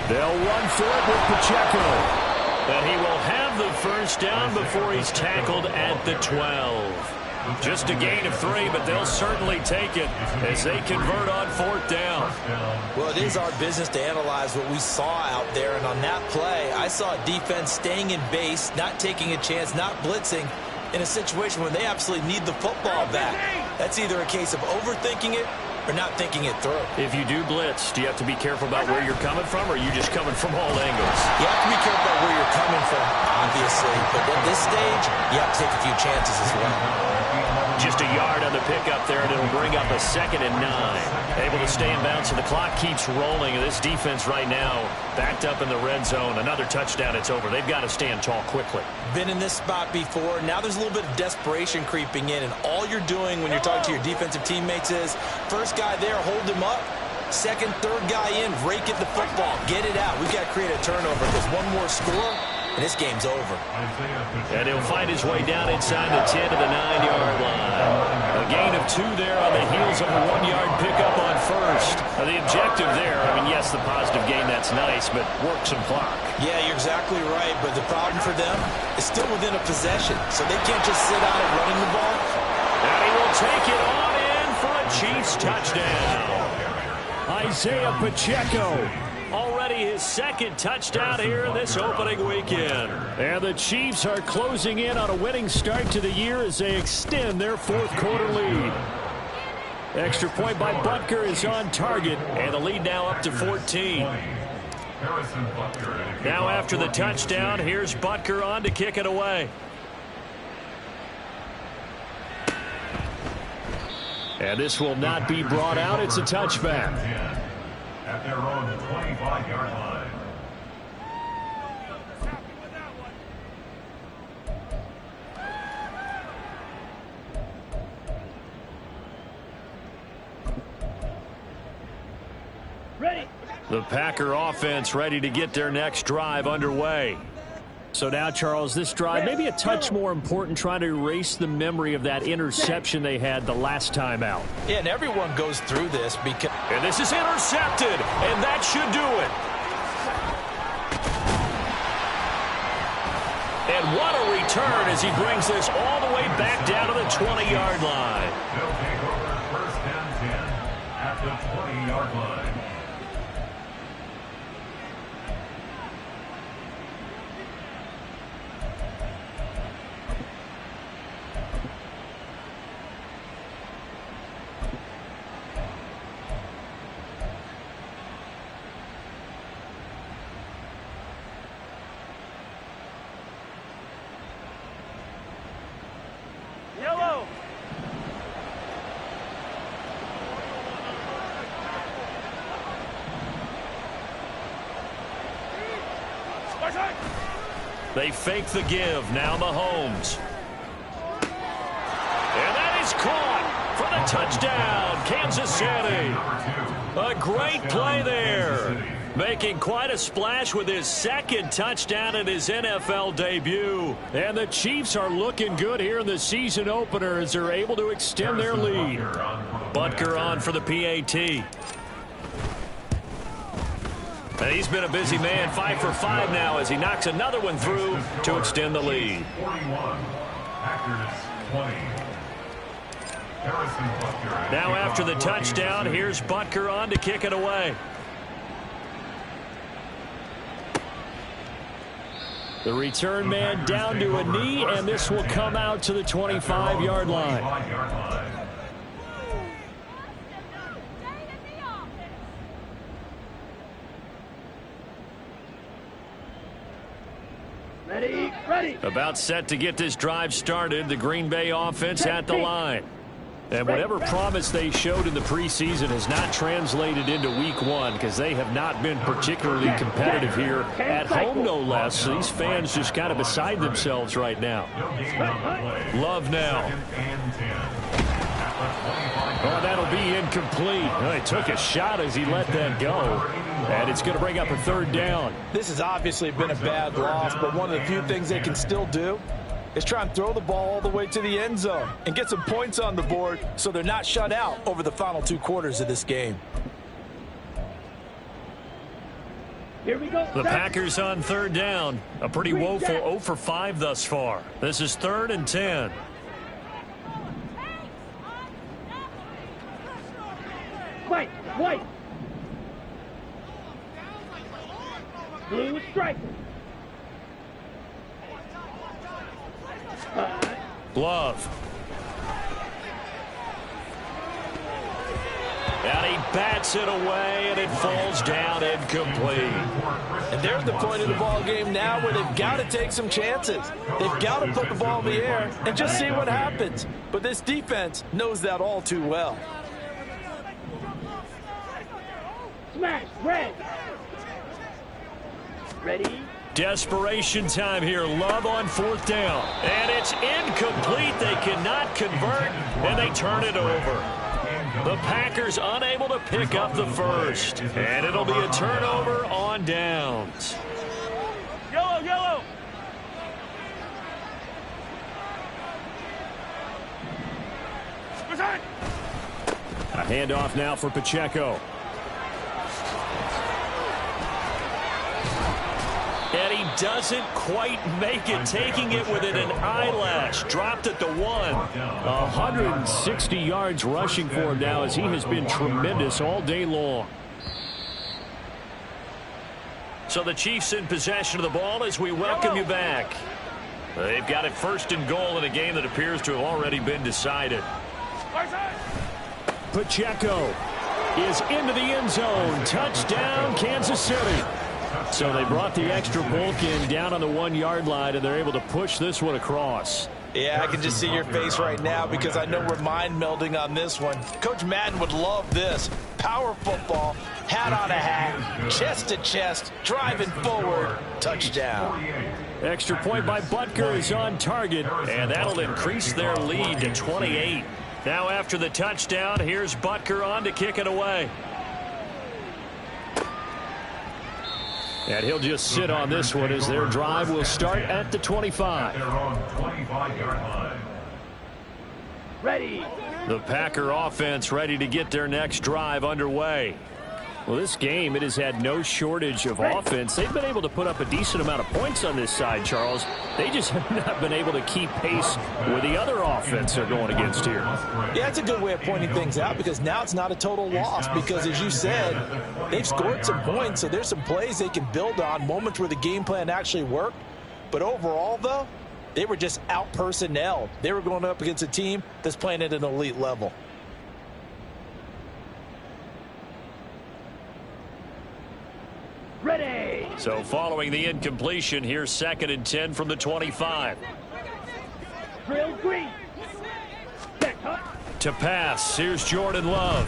They'll run for it with Pacheco. And he will have the first down before he's tackled at the 12. Just a gain of 3, but they'll certainly take it as they convert on 4th down. Well, it is our business to analyze what we saw out there, and on that play, I saw a defense staying in base, not taking a chance, not blitzing, in a situation where they absolutely need the football back. That's either a case of overthinking it or not thinking it through. If you do blitz, do you have to be careful about where you're coming from, or are you just coming from all angles? You have to be careful about where you're coming from, obviously, but at this stage, you have to take a few chances as well. Just a yard on the pickup there, and it'll bring up a 2nd and 9. Able to stay in bounds, and the clock keeps rolling. And this defense right now backed up in the red zone. Another touchdown, it's over. They've got to stand tall quickly. Been in this spot before. Now there's a little bit of desperation creeping in, and all you're doing when you're talking to your defensive teammates is, first guy there, hold him up. Second, third guy in, rake at the football. Get it out. We've got to create a turnover because one more score, and this game's over. And he'll find his way down inside the 10 to the 9-yard line. A gain of 2 there on the heels of a 1-yard pickup on first. Now, the objective there, I mean, yes, the positive gain, that's nice, but work some clock. Yeah, you're exactly right, but the problem for them is still within a possession, so they can't just sit out and running the ball. And he will take it on in for a Chiefs touchdown. Isaiah Pacheco. Already his 2nd touchdown here in this opening weekend. And the Chiefs are closing in on a winning start to the year as they extend their 4th quarter lead. Extra point by Butker is on target, and the lead now up to 14. Now after the touchdown, here's Butker on to kick it away. And this will not be brought out. It's a touchback. At their own 25-yard line. Ready. The Packer offense ready to get their next drive underway. So now, Charles, this drive maybe a touch more important, trying to erase the memory of that interception they had the last time out. Yeah, and everyone goes through this because... And this is intercepted, and that should do it. And what a return as he brings this all the way back down to the 20-yard line. They'll take over 1st and 10 at the 20-yard line. Yellow. They fake the give. Now Mahomes. And that is caught for the touchdown, Kansas City. A great play there. Making quite a splash with his 2nd touchdown in his NFL debut. And the Chiefs are looking good here in the season opener as they're able to extend their lead. Butker on for the PAT. And he's been a busy man, 5 for 5 now as he knocks another one through to extend the lead. 41, Packers 20. Now after the touchdown, here's Butker on to kick it away. The return man down to a knee, and this will come out to the 25-yard line. Ready, ready. About set to get this drive started, the Green Bay offense at the line. And whatever promise they showed in the preseason has not translated into week 1 because they have not been particularly competitive here at home, no less. So these fans just kind of beside themselves right now. Love now. Oh, that'll be incomplete. Oh, he took a shot as he let that go. And it's going to bring up a 3rd down. This has obviously been a bad loss, but one of the few things they can still do is try and throw the ball all the way to the end zone and get some points on the board so they're not shut out over the final 2 quarters of this game. Here we go. The Packers on third down. A pretty woeful 0 for 5 thus far. This is 3rd and 10. White. Blue striker. Love. And he bats it away, and it falls down incomplete. And there's the point of the ball game now where they've got to take some chances. They've got to put the ball in the air and just see what happens. But this defense knows that all too well. Smash, red. Ready? Desperation time here. Love on 4th down. And it's incomplete. They cannot convert, and they turn it over. The Packers unable to pick up the first. And it'll be a turnover on downs. Yellow. A handoff now for Pacheco. And he doesn't quite make it, taking it within an eyelash. Dropped at the 1. 160 yards rushing for him now, as he has been tremendous all day long. So the Chiefs in possession of the ball as we welcome you back. They've got it 1st and goal in a game that appears to have already been decided. Pacheco is into the end zone. Touchdown, Kansas City. So they brought the extra bulk in down on the 1-yard line, and they're able to push this one across. Yeah, I can just see your face right now because I know we're mind melding on this one. Coach Madden would love this. Power football, hat on a hat, chest to chest, driving forward, touchdown. Extra point by Butker is on target, and that'll increase their lead to 28. Now after the touchdown, here's Butker on to kick it away. And he'll just sit on this one as their drive will start at the 25. Ready. The Packer offense ready to get their next drive underway. Well, this game, it has had no shortage of offense. They've been able to put up a decent amount of points on this side, Charles. They just have not been able to keep pace with the other offense they're going against here. Yeah, it's a good way of pointing things out because now it's not a total loss because, as you said, they've scored some points, so there's some plays they can build on, moments where the game plan actually worked. But overall, though, they were just out-personnelled. They were going up against a team that's playing at an elite level. Ready. So following the incompletion, here's 2nd and 10 from the 25. Drill green. To pass, here's Jordan Love.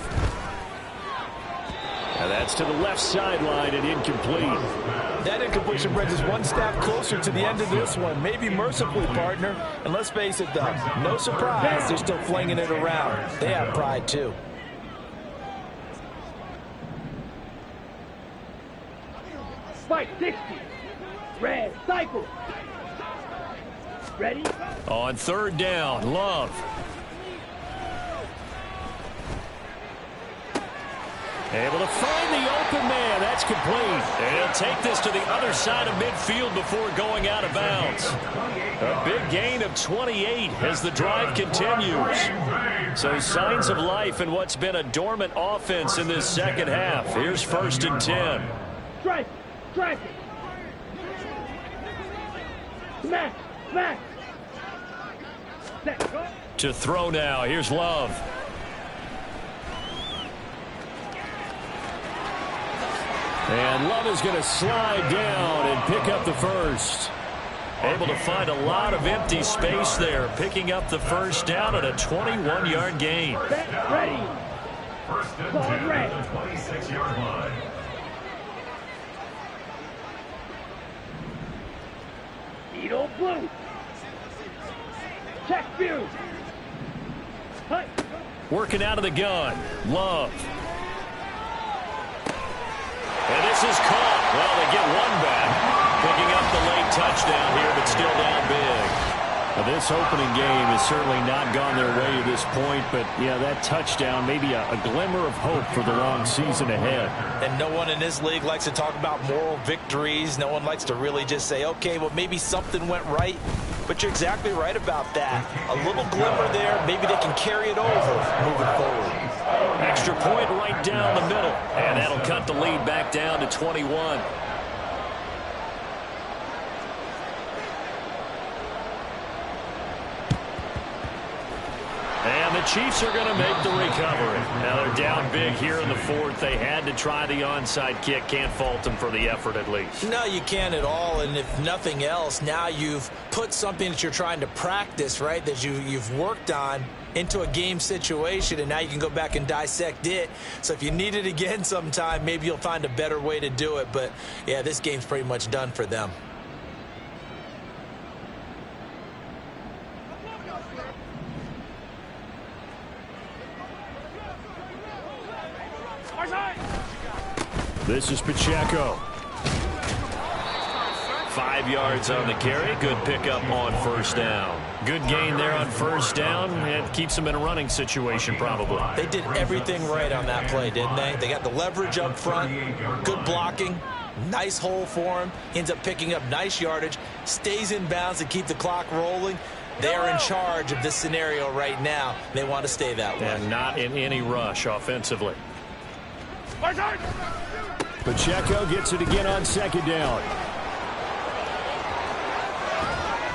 And that's to the left sideline and incomplete. That incompletion brings us one step closer to the end of this one. Maybe mercifully, partner. And let's face it, though, no surprise, they're still flinging it around. They have pride, too. Fight 60. Red cycle. Ready? On 3rd down, Love. Able to find the open man. That's complete. And he'll take this to the other side of midfield before going out of bounds. A big gain of 28 as the drive continues. So signs of life in what's been a dormant offense in this second half. Here's 1st and 10. Strike. Strike. Smash. Smash. To throw now. Here's Love. And Love is going to slide down and pick up the first. Able to find a lot of empty space there, picking up the first down at a 21-yard gain. Ready. First and 10 at the 26-yard line. Needle blue. Check view. Hut. Working out of the gun. Love. And this is caught. Well, they get one back. Picking up the late touchdown here, but still down big. Well, this opening game has certainly not gone their way to this point, but yeah, that touchdown, maybe a glimmer of hope for the long season ahead. And no one in this league likes to talk about moral victories. No one likes to really just say, okay, well, maybe something went right. But you're exactly right about that. A little glimmer there. Maybe they can carry it over moving forward. Extra point right down the middle, and that'll cut the lead back down to 21. And the Chiefs are going to make the recovery. Now they're down big here in the fourth. They had to try the onside kick. Can't fault them for the effort at least. No, you can't at all. And if nothing else, now you've put something that you're trying to practice, right, that you've worked on into a game situation, and now you can go back and dissect it. So if you need it again sometime, maybe you'll find a better way to do it. But, yeah, this game's pretty much done for them. This is Pacheco. 5 yards on the carry. Good pickup on first down. Good gain there on first down. It keeps them in a running situation probably. They did everything right on that play, didn't they? They got the leverage up front. Good blocking. Nice hole for him. Ends up picking up nice yardage. Stays in bounds to keep the clock rolling. They're in charge of this scenario right now. They want to stay that way. And not in any rush offensively. Pacheco gets it again on second down.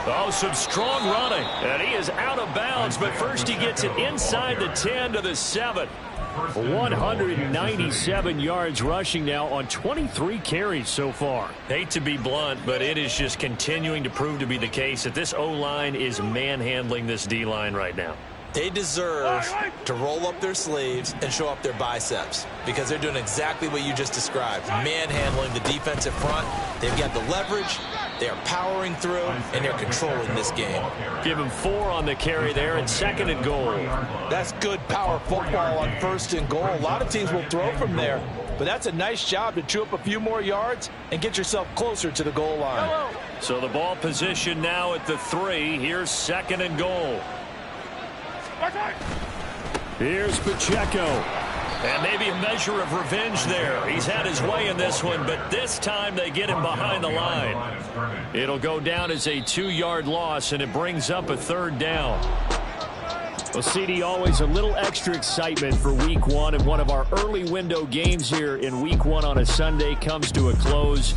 Oh, some strong running. And he is out of bounds, but first he gets it inside the 10 to the 7. 197 yards rushing now on 23 carries so far. Hate to be blunt, but it is just continuing to prove to be the case that this O-line is manhandling this D-line right now. They deserve to roll up their sleeves and show up their biceps because they're doing exactly what you just described. Manhandling the defensive front. They've got the leverage. They're powering through, and they're controlling this game. Give him 4 on the carry there and second and goal. That's good power football on first and goal. A lot of teams will throw from there, but that's a nice job to chew up a few more yards and get yourself closer to the goal line. So the ball position now at the 3. Here's second and goal. Here's Pacheco. And maybe a measure of revenge there. He's had his way in this one, but this time they get him behind the line. It'll go down as a 2-yard loss, and it brings up a third down. Well, CD, always a little extra excitement for Week 1, and one of our early window games here in Week 1 on a Sunday comes to a close.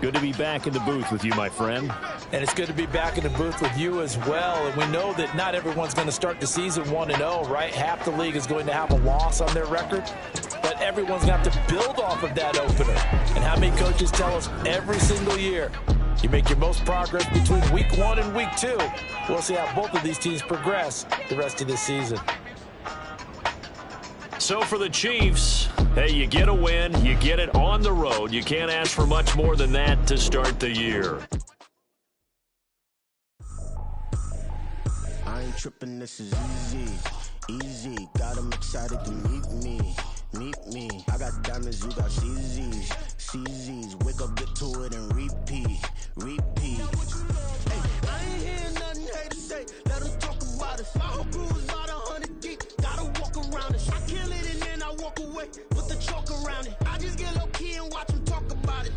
Good to be back in the booth with you, my friend. And it's good to be back in the booth with you as well. And we know that not everyone's going to start the season 1-0, right? Half the league is going to have a loss on their record. But everyone's going to have to build off of that opener. And how many coaches tell us every single year, you make your most progress between Week 1 and Week 2. We'll see how both of these teams progress the rest of this season. So for the Chiefs, hey, you get a win, you get it on the road. You can't ask for much more than that to start the year. I ain't tripping, this is easy, got them excited to meet me, I got diamonds, you got CZs, wake up, get to it and repeat, hey, I ain't hearing nothing hate to say, let them talk about us, my whole crew is about 100 deep, gotta walk around it, I kill it and then I walk away, put the chalk around it, I just get low key and watch them talk about it.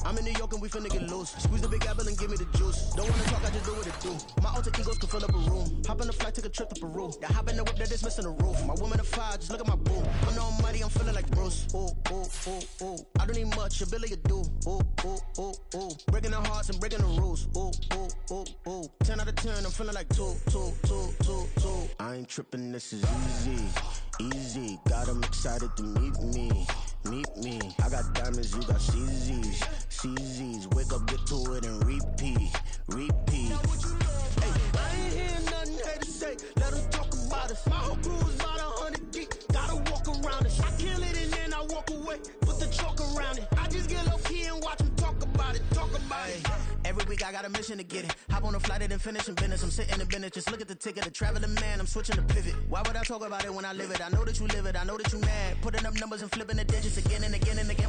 I'm in New York and we finna get loose. Squeeze the big apple and give me the juice. Don't wanna talk, I just do what it do. My alter egos can fill up a room. Hop on a flight, take a trip to Peru. That hop in the whip that is missing the roof. My woman a 5, just look at my boo. I'm no money, I'm feeling like Bruce. Ooh. I don't need much, ability to do. Ooh. Breaking the hearts and breaking the rules. Ooh. 10 out of 10, I'm feeling like 2. I ain't tripping, this is easy. Got them excited to meet me. I got diamonds, you got CZs, wake up, get to it and repeat. Hey, I ain't hearing nothing hate to say, let them talk about us. My whole crew is about 100 deep, gotta walk around it. I kill it and then I walk away, put the chalk around it. I just get low key and watch them talk about it. Every week I got a mission to get it. Hop on a flight and finish in business. I'm sitting in business, just look at the ticket. A traveling man, I'm switching to pivot. Why would I talk about it when I live it? I know that you live it, I know that you mad. Putting up numbers and flipping the digits again and again and again.